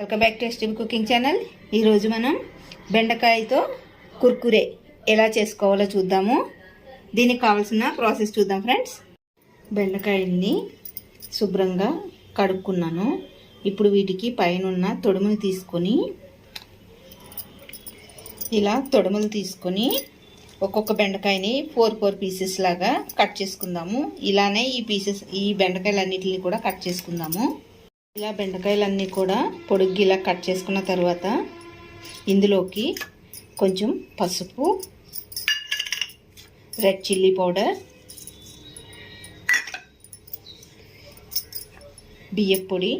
Welcome back to STV cooking channel. ఈరోజు మనం బెండకాయతో కుర్కురే ఎలా చేసుకోవాలో చూద్దాము. దీనికి కావాల్సిన ప్రాసెస్ చూద్దాం ఫ్రెండ్స్. బెండకాయల్ని శుభ్రంగా కడుక్కున్నాను. ఇప్పుడు వీటికి పైన తొడుములు తీసుకొని ఇలా తొడుములు తీసుకొని ఒక్కొక్క బెండకాయని 4 పీసెస్ లాగా కట్ చేసుకుందాము. ఇలానే ఈ బెండకాయలన్నిటిని కూడా కట్ చేసుకుందాము. ఇలా బెండకాయలన్నీ కూడా పొడుగ్గా ఇలా కట్ చేసుకున్న తర్వాత ఇందులోకి కొంచెం పసుపు, రెడ్ చిల్లీ పౌడర్, బియ్యం పొడి,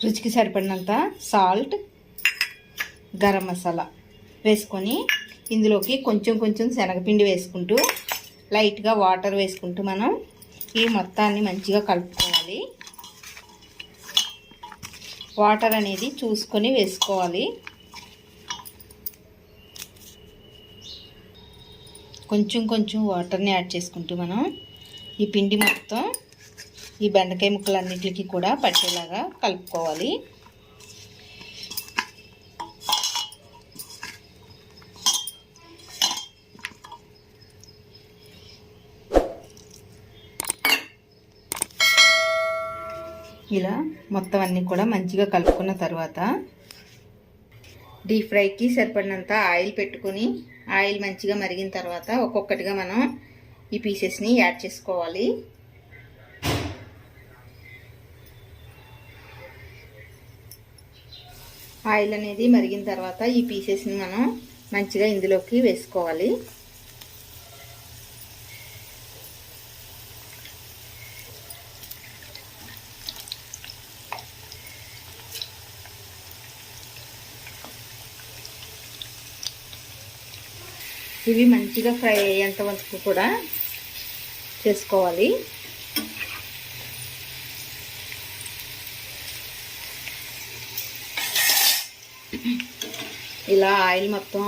రుచికి సరిపడినంత సాల్ట్, గరం మసాలా వేసుకొని ఇందులోకి కొంచెం శనగపిండి వేసుకుంటూ లైట్గా వాటర్ వేసుకుంటూ మనం ఈ మొత్తాన్ని మంచిగా కలుపుకోవాలి. వాటర్ అనేది చూసుకొని వేసుకోవాలి. కొంచెం వాటర్ని యాడ్ చేసుకుంటూ మనం ఈ పిండి మొత్తం ఈ బెండకాయ ముక్కలన్నిటికీ కూడా పట్టేలాగా కలుపుకోవాలి. ఇలా మొత్తం అన్నీ కూడా మంచిగా కలుపుకున్న తర్వాత డీప్ ఫ్రైకి సరిపడినంత ఆయిల్ పెట్టుకొని ఆయిల్ మంచిగా మరిగిన తర్వాత ఒక్కొక్కటిగా మనం ఈ పీసెస్ని యాడ్ చేసుకోవాలి. ఆయిల్ అనేది మరిగిన తర్వాత ఈ పీసెస్ని మనం మంచిగా ఇందులోకి వేసుకోవాలి. ఇవి మంచిగా ఫ్రై అయ్యేంత వరకు కూడా చేసుకోవాలి. ఇలా ఆయిల్ మొత్తం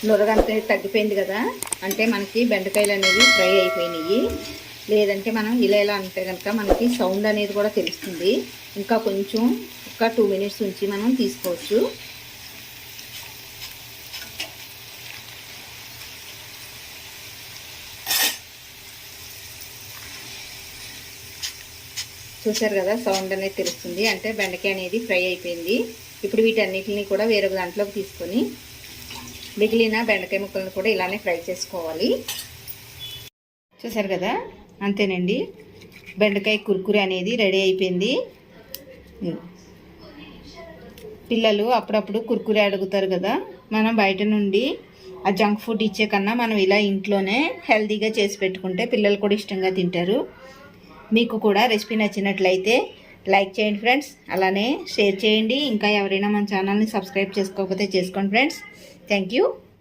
నురగంతా తగ్గిపోయింది కదా, అంటే మనకి బెండకాయలు అనేవి ఫ్రై అయిపోయినాయి. లేదంటే మనం ఇలా అంటే కనుక మనకి సౌండ్ అనేది కూడా తెలుస్తుంది. ఇంకా కొంచెం ఒక 2 మినిట్స్ ఉంచి మనం తీసుకోవచ్చు. చూసారు కదా, సౌండ్ అనేది తెలుస్తుంది, అంటే బెండకాయ అనేది ఫ్రై అయిపోయింది. ఇప్పుడు వీటన్నిటిని కూడా వేరొక దాంట్లోకి తీసుకొని మిగిలిన బెండకాయ ముక్కలను కూడా ఇలానే ఫ్రై చేసుకోవాలి. చూసారు కదా, అంతేనండి, బెండకాయ కుర్కురే అనేది రెడీ అయిపోయింది. పిల్లలు అప్పుడప్పుడు కుర్కురే అడుగుతారు కదా, మనం బయట నుండి ఆ జంక్ ఫుడ్ ఇచ్చే కన్నా మనం ఇలా ఇంట్లోనే హెల్తీగా చేసి పెట్టుకుంటే పిల్లలు కూడా ఇష్టంగా తింటారు. మీకు కూడా రెసిపీ నచ్చినట్లయితే లైక్ చేయండి ఫ్రెండ్స్, అలానే షేర్ చేయండి. ఇంకా ఎవరైనా మన ఛానల్ని సబ్స్క్రైబ్ చేసుకోకపోతే చేసుకోండి ఫ్రెండ్స్. Thank you.